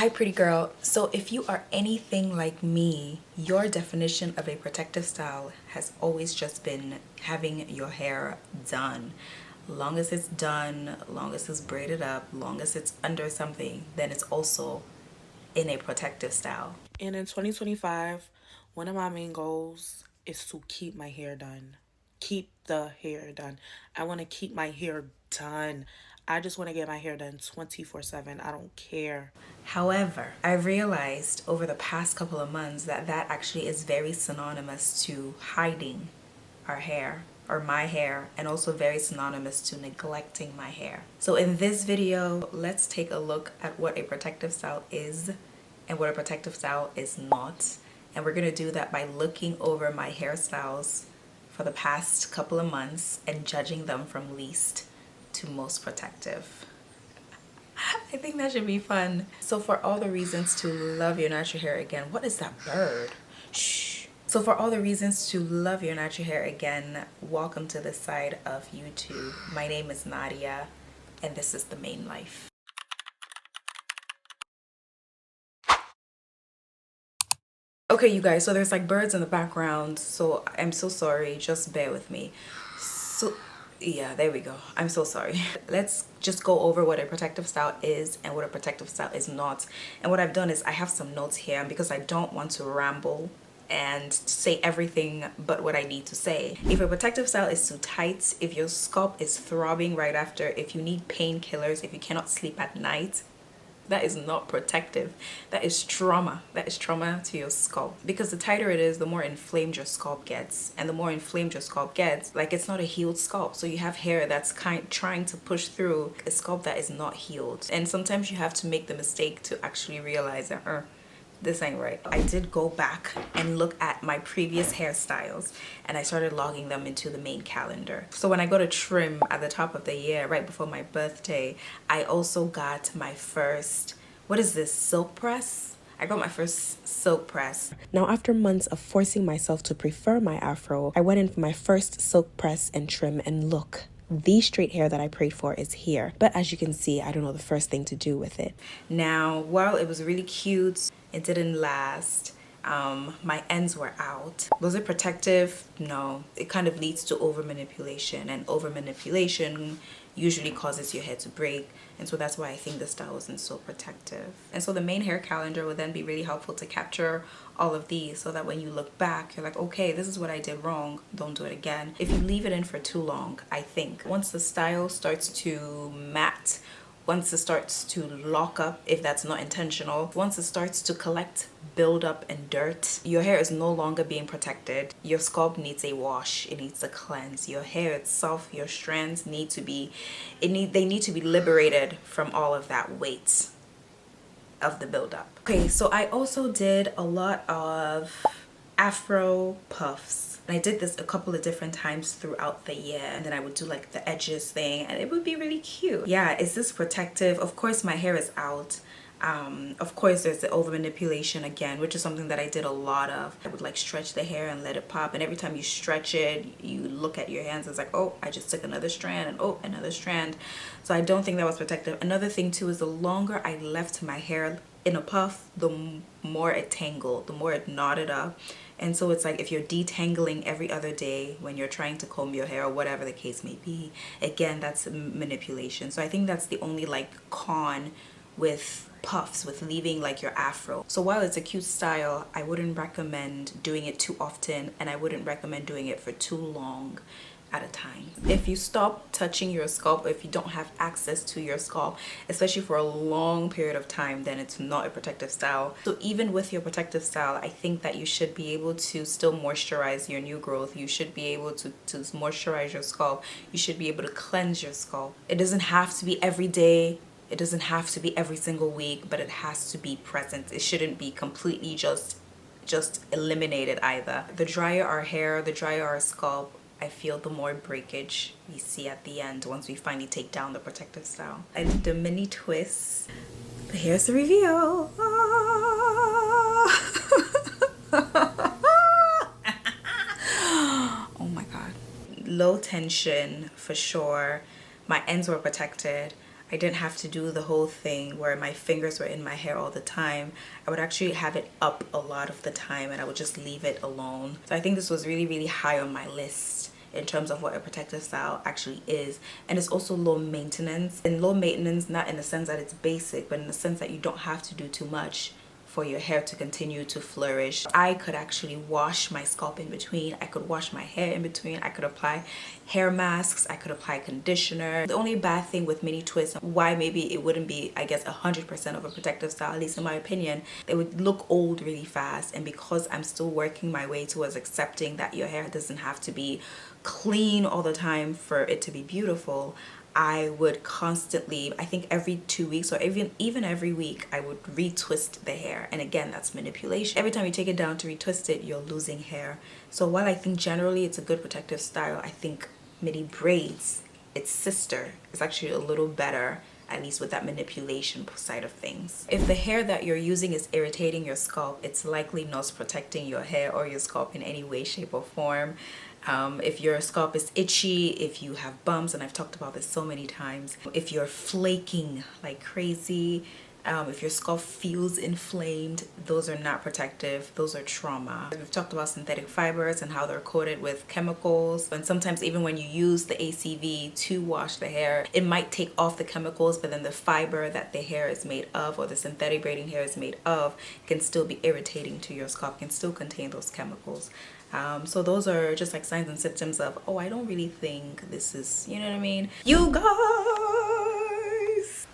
Hi pretty girl. So if you are anything like me, your definition of a protective style has always just been having your hair done. Long as it's done, long as it's braided up, long as it's under something, then it's also in a protective style. And in 2025, one of my main goals is to keep my hair done. Keep the hair done. I want to keep my hair done. I just want to get my hair done 24/7. I don't care. However, I realized over the past couple of months that that actually is very synonymous to hiding our hair or my hair, and also very synonymous to neglecting my hair. So in this video, let's take a look at what a protective style is and what a protective style is not. And we're gonna do that by looking over my hairstyles for the past couple of months and judging them from least to most protective. I think that should be fun. So for all the reasons to love your natural hair again, what is that bird? Shh. So for all the reasons to love your natural hair again, welcome to the side of YouTube. My name is Nadia, and this is The Main Life. Okay, you guys, so there's like birds in the background, so I'm so sorry, just bear with me. So yeah, there we go. I'm so sorry. Let's just go over what a protective style is and what a protective style is not. And what I've done is I have some notes here, and because I don't want to ramble and say everything but what I need to say. If a protective style is too tight, if your scalp is throbbing right after, if you need painkillers, if you cannot sleep at night, that is not protective. That is trauma. That is trauma to your scalp. Because the tighter it is, the more inflamed your scalp gets. And the more inflamed your scalp gets, like, it's not a healed scalp. So you have hair that's trying to push through a scalp that is not healed. And sometimes you have to make the mistake to actually realize that, this ain't right. I did go back and look at my previous hairstyles, and I started logging them into the main calendar. So when I go to trim at the top of the year, right before my birthday, I also got my first, what is this, silk press? I got my first silk press. Now, after months of forcing myself to prefer my Afro, I went in for my first silk press and trim, and look, the straight hair that I prayed for is here. But as you can see, I don't know the first thing to do with it. Now, while it was really cute, it didn't last. My ends were out. Was it protective? No. It kind of leads to over manipulation, and over manipulation usually causes your hair to break, and so that's why I think the style wasn't so protective. And so the main hair calendar would then be really helpful to capture all of these, so that when you look back, you're like, okay, this is what I did wrong, don't do it again. If you leave it in for too long, I think once the style starts to matte, once it starts to lock up, if that's not intentional, once it starts to collect buildup and dirt, your hair is no longer being protected. Your scalp needs a wash. It needs a cleanse. Your hair itself, your strands need to be, they need to be liberated from all of that weight of the buildup. Okay, so I also did a lot of Afro puffs. And I did this a couple of different times throughout the year, and then I would do like the edges thing, and it would be really cute. Yeah, is this protective? Of course my hair is out. Of course there's the over manipulation again, which is something that I did a lot of. I would like stretch the hair and let it pop, and every time you stretch it, you look at your hands, it's like, oh, I just took another strand, and oh, another strand. So I don't think that was protective. Another thing too is the longer I left my hair in a puff, the more it tangled, the more it knotted up. And so it's like, if you're detangling every other day when you're trying to comb your hair or whatever the case may be, again, that's manipulation. So I think that's the only like con with puffs, with leaving like your Afro. So while it's a cute style, I wouldn't recommend doing it too often, and I wouldn't recommend doing it for too long at a time. If you stop touching your scalp, or if you don't have access to your scalp, especially for a long period of time, then it's not a protective style. So even with your protective style, I think that you should be able to still moisturize your new growth. You should be able to moisturize your scalp. You should be able to cleanse your scalp. It doesn't have to be every day. It doesn't have to be every single week, but it has to be present. It shouldn't be completely just eliminated either. The drier our hair, the drier our scalp, I feel the more breakage we see at the end once we finally take down the protective style. I did a mini twist, but here's the reveal. Oh my god. Low tension for sure. My ends were protected. I didn't have to do the whole thing where my fingers were in my hair all the time. I would actually have it up a lot of the time and I would just leave it alone. So I think this was really, really high on my list in terms of what a protective style actually is. And it's also low maintenance. And low maintenance, not in the sense that it's basic, but in the sense that you don't have to do too much for your hair to continue to flourish. I could actually wash my scalp in between. I could wash my hair in between. I could apply hair masks. I could apply conditioner. The only bad thing with mini twists, why maybe it wouldn't be, I guess, 100% of a protective style, at least in my opinion, they would look old really fast. And because I'm still working my way towards accepting that your hair doesn't have to be clean all the time for it to be beautiful, I would constantly, I think every 2 weeks or even every week, I would retwist the hair. And again, that's manipulation. Every time you take it down to retwist it, you're losing hair. So while I think generally it's a good protective style, I think mini braids, its sister, is actually a little better, at least with that manipulation side of things. If the hair that you're using is irritating your scalp, it's likely not protecting your hair or your scalp in any way, shape, or form. If your scalp is itchy, if you have bumps, and I've talked about this so many times, if you're flaking like crazy, if your scalp feels inflamed, those are not protective, those are trauma. We've talked about synthetic fibers and how they're coated with chemicals, and sometimes even when you use the ACV to wash the hair, it might take off the chemicals, but then the fiber that the hair is made of, or the synthetic braiding hair is made of, can still be irritating to your scalp, can still contain those chemicals. So those are just like signs and symptoms of, oh, I don't really think this is, you know what I mean? You guys,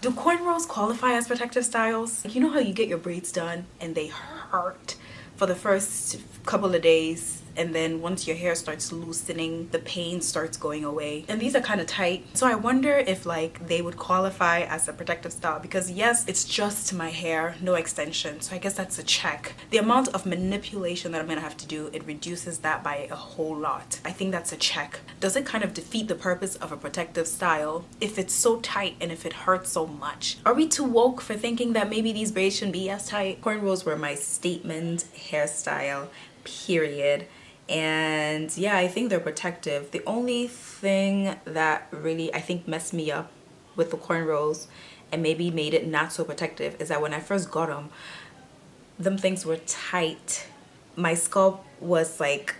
do cornrows qualify as protective styles? You know how you get your braids done and they hurt for the first couple of days, and then once your hair starts loosening, the pain starts going away, and these are kind of tight. So I wonder if like they would qualify as a protective style, because yes, it's just my hair, no extension, so I guess that's a check. The amount of manipulation that I'm gonna have to do, it reduces that by a whole lot. I think that's a check. Does it kind of defeat the purpose of a protective style if it's so tight and if it hurts so much? Are we too woke for thinking that maybe these braids shouldn't be as tight? Cornrows were my statement hairstyle, period. And yeah, I think they're protective. The only thing that really I think messed me up with the cornrows and maybe made it not so protective is that when I first got them things were tight. My scalp was like,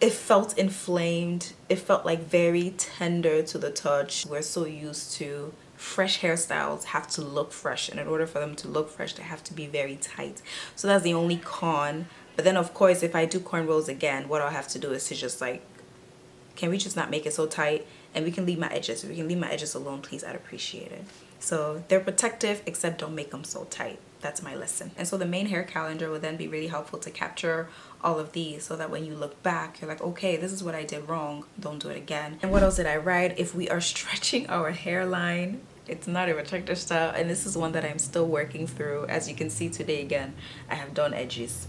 it felt inflamed. It felt like very tender to the touch. We're so used to fresh hairstyles have to look fresh, and in order for them to look fresh, they have to be very tight. So that's the only con. But then of course, if I do cornrows again, what I'll have to do is to just like, can we just not make it so tight, and we can leave my edges. If we can leave my edges alone, please, I'd appreciate it. So they're protective, except don't make them so tight. That's my lesson. And so the main hair calendar would then be really helpful to capture all of these, so that when you look back, you're like, okay, this is what I did wrong, don't do it again. And what else did I write? If we are stretching our hairline, it's not a protective style, and this is one that I'm still working through. As you can see today, again, I have done edges.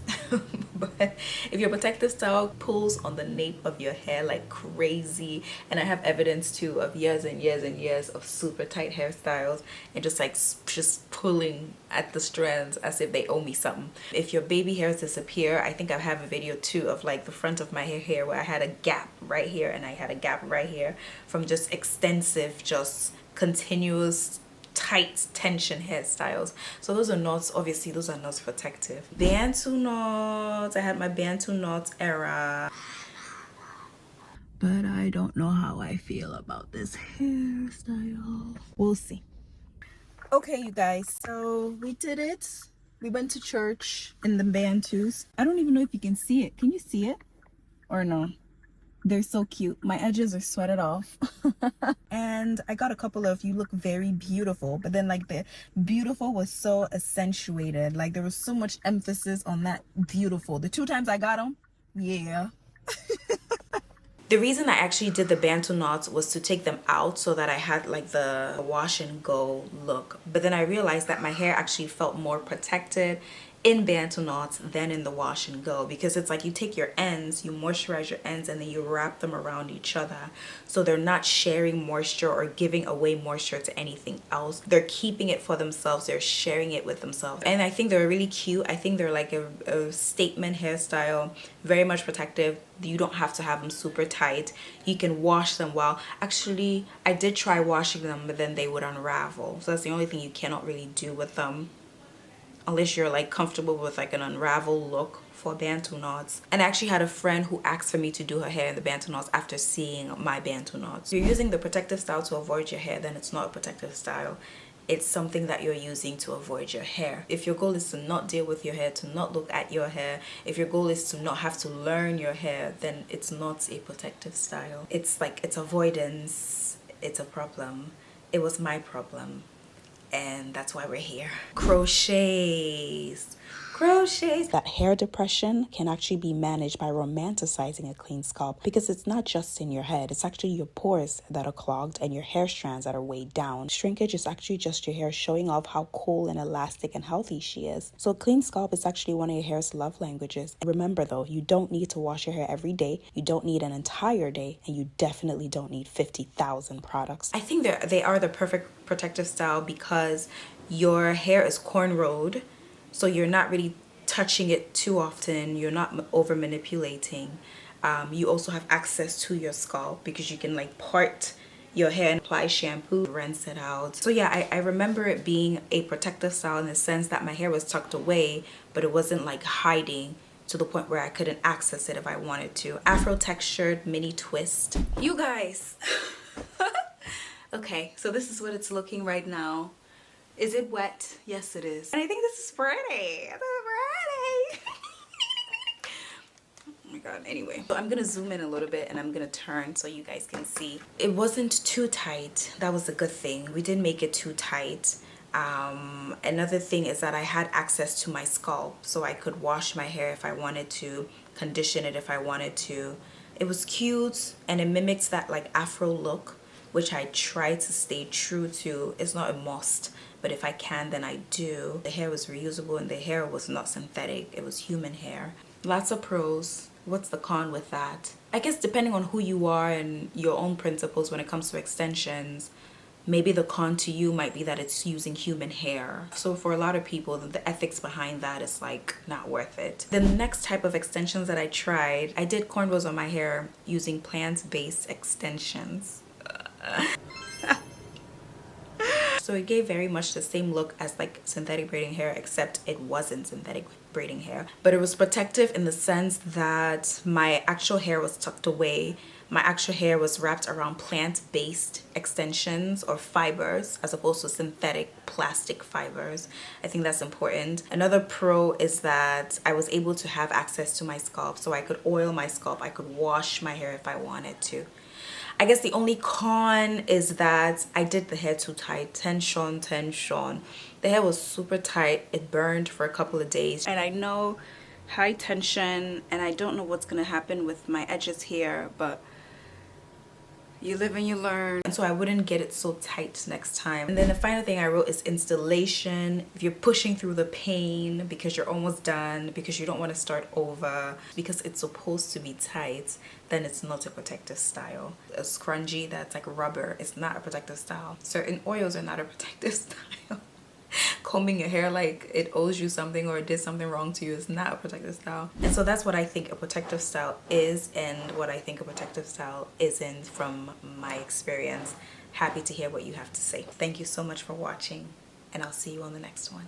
But if your protective style pulls on the nape of your hair like crazy, and I have evidence too of years and years and years of super tight hairstyles and just pulling at the strands as if they owe me something. If your baby hairs disappear, I think I have a video too of like the front of my hair here where I had a gap right here and I had a gap right here from just extensive, just continuous tight tension hairstyles. So those are knots, obviously those are knots protective. Bantu knots, I had my Bantu knots era, but I don't know how I feel about this hairstyle. We'll see. Okay, you guys, so we did it. We went to church in the Bantus. I don't even know if you can see it. Can you see it or no? They're so cute. My edges are sweated off. And I got a couple of "you look very beautiful," but then like the beautiful was so accentuated. Like there was so much emphasis on that beautiful. The 2 times I got them, yeah. The reason I actually did the Bantu knots was to take them out so that I had like the wash and go look. But then I realized that my hair actually felt more protected in Bantu knots than in the wash and go, because it's like you take your ends, you moisturize your ends, and then you wrap them around each other, so they're not sharing moisture or giving away moisture to anything else. They're keeping it for themselves, they're sharing it with themselves, and I think they're really cute. I think they're like a statement hairstyle, very much protective. You don't have to have them super tight. You can wash them well. Actually, I did try washing them, but then they would unravel, so that's the only thing you cannot really do with them, unless you're like comfortable with like an unravel look for Bantu knots. And I actually had a friend who asked for me to do her hair in the Bantu knots after seeing my Bantu knots. If you're using the protective style to avoid your hair, then it's not a protective style. It's something that you're using to avoid your hair. If your goal is to not deal with your hair, to not look at your hair, if your goal is to not have to learn your hair, then it's not a protective style. It's like, it's avoidance. It's a problem. It was my problem, and that's why we're here. Crochets. That hair depression can actually be managed by romanticizing a clean scalp, because it's not just in your head, it's actually your pores that are clogged and your hair strands that are weighed down. Shrinkage is actually just your hair showing off how cool and elastic and healthy she is. So a clean scalp is actually one of your hair's love languages. Remember though, you don't need to wash your hair every day, you don't need an entire day, and you definitely don't need 50,000 products. I think they are the perfect protective style because your hair is cornrowed, so you're not really touching it too often, you're not over manipulating. You also have access to your scalp because you can like part your hair and apply shampoo, rinse it out. So yeah, I remember it being a protective style in the sense that my hair was tucked away, but it wasn't like hiding to the point where I couldn't access it if I wanted to. Afro textured mini twist. You guys. Okay, so this is what it's looking right now. Is it wet? Yes, it is. And I think this is pretty. This is pretty. Oh my god. Anyway, so I'm gonna zoom in a little bit and I'm gonna turn so you guys can see. It wasn't too tight. That was a good thing. We didn't make it too tight. Another thing is that I had access to my scalp, so I could wash my hair if I wanted to, condition it if I wanted to. It was cute and it mimics that like Afro look, which I try to stay true to. It's not a must, but if I can, then I do. The hair was reusable and the hair was not synthetic. It was human hair. Lots of pros. What's the con with that? I guess depending on who you are and your own principles when it comes to extensions, maybe the con to you might be that it's using human hair. So for a lot of people, the ethics behind that is like not worth it. The next type of extensions that I tried, I did cornrows on my hair using plant-based extensions. So it gave very much the same look as like synthetic braiding hair, except it wasn't synthetic braiding hair. But it was protective in the sense that my actual hair was tucked away. My actual hair was wrapped around plant-based extensions or fibers as opposed to synthetic plastic fibers. I think that's important. Another pro is that I was able to have access to my scalp, so I could oil my scalp, I could wash my hair if I wanted to. I guess the only con is that I did the hair too tight. Tension. The hair was super tight. It burned for a couple of days. And I know high tension, and I don't know what's gonna happen with my edges here, but you live and you learn. And so I wouldn't get it so tight next time. And then the final thing I wrote is installation. If you're pushing through the pain because you're almost done, because you don't want to start over, because it's supposed to be tight, then it's not a protective style. A scrunchie that's like rubber is not a protective style. Certain oils are not a protective style. Combing your hair like it owes you something or it did something wrong to you is not a protective style. And so that's what I think a protective style is, and what I think a protective style isn't from my experience. Happy to hear what you have to say. Thank you so much for watching, and I'll see you on the next one.